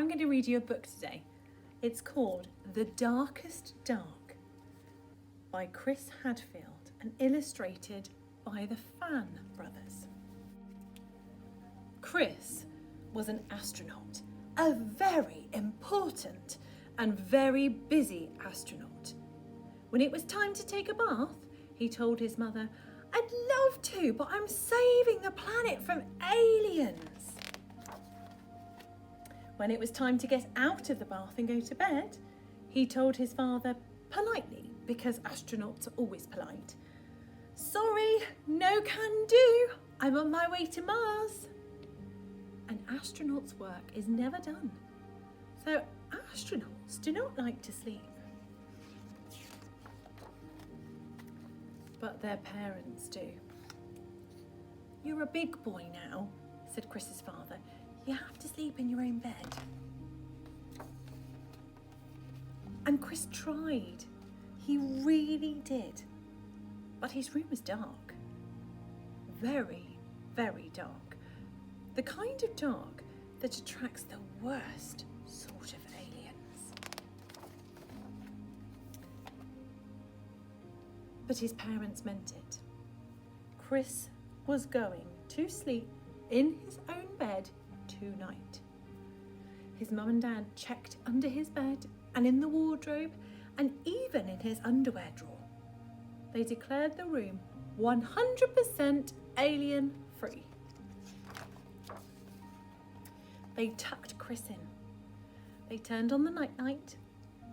going to read you a book today. It's called The Darkest Dark by Chris Hadfield and illustrated by the Fan Brothers. Chris was an astronaut, a very important and very busy astronaut. When it was time to take a bath, he told his mother, "I'd love to, but I'm saving the planet from aliens." When it was time to get out of the bath and go to bed, he told his father politely, because astronauts are always polite, "Sorry, no can do. I'm on my way to Mars." An astronaut's work is never done. So astronauts do not like to sleep. But their parents do. "You're a big boy now," said Chris's father. "You have to sleep in your own bed." And Chris tried. He really did. But his room was dark. Very, very dark. The kind of dark that attracts the worst sort of aliens. But his parents meant it. Chris was going to sleep in his own bed tonight. His mum and dad checked under his bed and in the wardrobe and even in his underwear drawer. They declared the room 100% alien free. They tucked Chris in. They turned on the night-light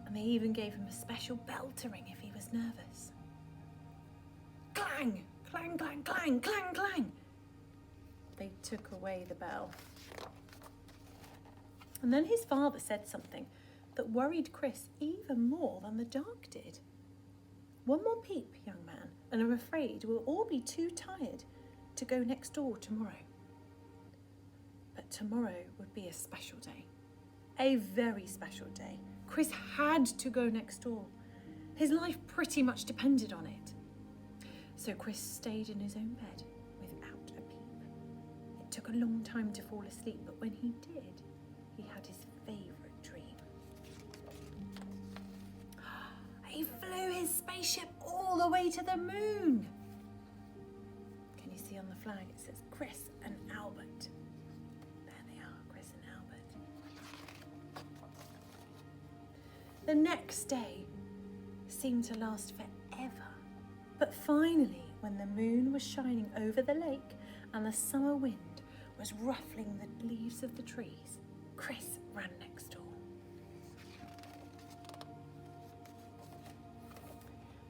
and they even gave him a special bell to ring if he was nervous. Clang, clang, clang, clang, clang, clang. They took away the bell. And then his father said something that worried Chris even more than the dark did. "One more peep, young man, and I'm afraid we'll all be too tired to go next door tomorrow." But tomorrow would be a special day. A very special day. Chris had to go next door. His life pretty much depended on it. So Chris stayed in his own bed without a peep. It took a long time to fall asleep, but when he did, he had his favourite dream. He flew his spaceship all the way to the moon. Can you see on the flag it says Chris and Albert? There they are, Chris and Albert. The next day seemed to last forever. But finally, when the moon was shining over the lake and the summer wind was ruffling the leaves of the trees, Chris ran next door.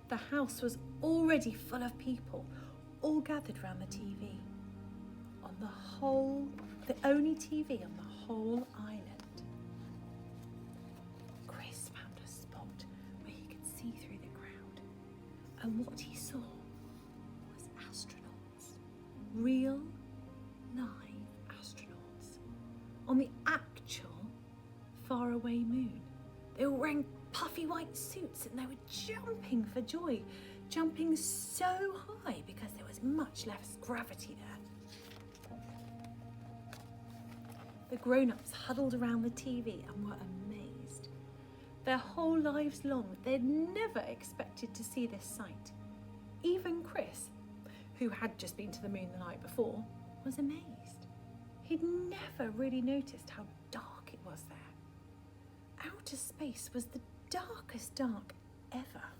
The house was already full of people, all gathered round the TV. The only TV on the whole island. Chris found a spot where he could see through the crowd. And what he saw was astronauts. Real, live astronauts. On the actual faraway moon. They were wearing puffy white suits and they were jumping for joy. Jumping so high because there was much less gravity there. The grown-ups huddled around the TV and were amazed. Their whole lives long, they'd never expected to see this sight. Even Chris, who had just been to the moon the night before, was amazed. He'd never really noticed how dark it was there. Outer space was the darkest dark ever.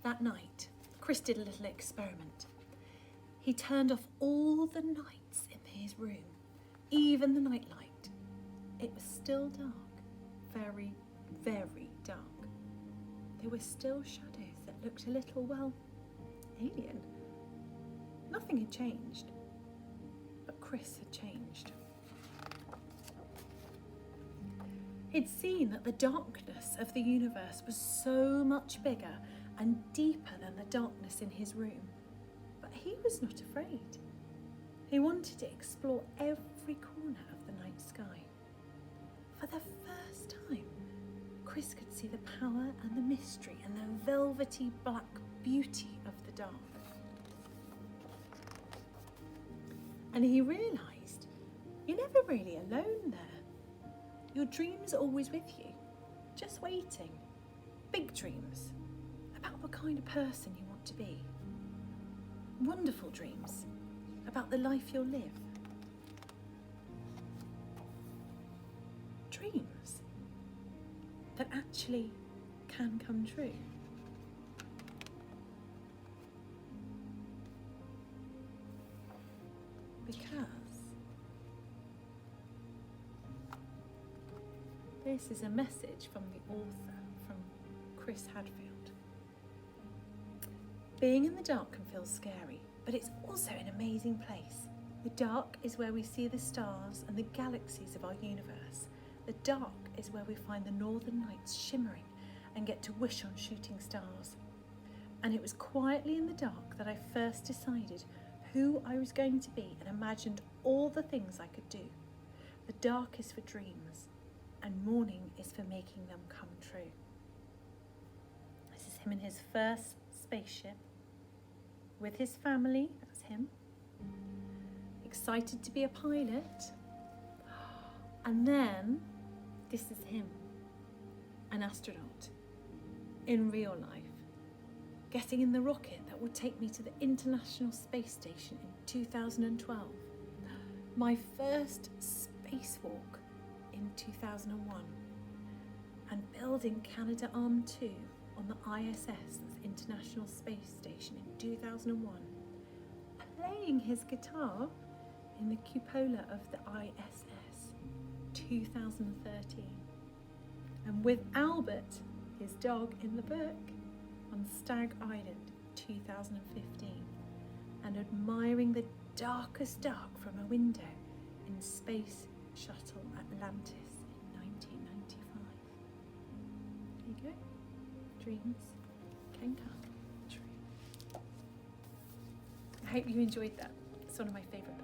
That night, Chris did a little experiment. He turned off all the lights in his room, even the nightlight. It was still dark, very, very dark. There were still shadows that looked a little, well, alien. Nothing had changed, but Chris had changed. He'd seen that the darkness of the universe was so much bigger and deeper than the darkness in his room. But he was not afraid. He wanted to explore every corner of the night sky. For the first time, Chris could see the power and the mystery and the velvety black beauty of the dark. And he realised you're never really alone there. Your dreams are always with you, just waiting. Big dreams about the kind of person you want to be. Wonderful dreams about the life you'll live. Dreams that actually can come true. Because this is a message from the author, from Chris Hadfield. Being in the dark can feel scary, but it's also an amazing place. The dark is where we see the stars and the galaxies of our universe. The dark is where we find the northern lights shimmering and get to wish on shooting stars. And it was quietly in the dark that I first decided who I was going to be and imagined all the things I could do. The dark is for dreams, and morning is for making them come true. This is him in his first spaceship, with his family, that's him, excited to be a pilot. And then, this is him, an astronaut, in real life, getting in the rocket that would take me to the International Space Station in 2012. My first spacewalk in 2001. And building Canadarm2 on the ISS, the International Space Station, in 2001. Playing his guitar in the cupola of the ISS, 2013. And with Albert, his dog, in the book, on Stag Island, 2015, and admiring the darkest dark from a window in Space Shuttle Atlantis in 1995. There you go. Dreams can come true. I hope you enjoyed that. It's one of my favourite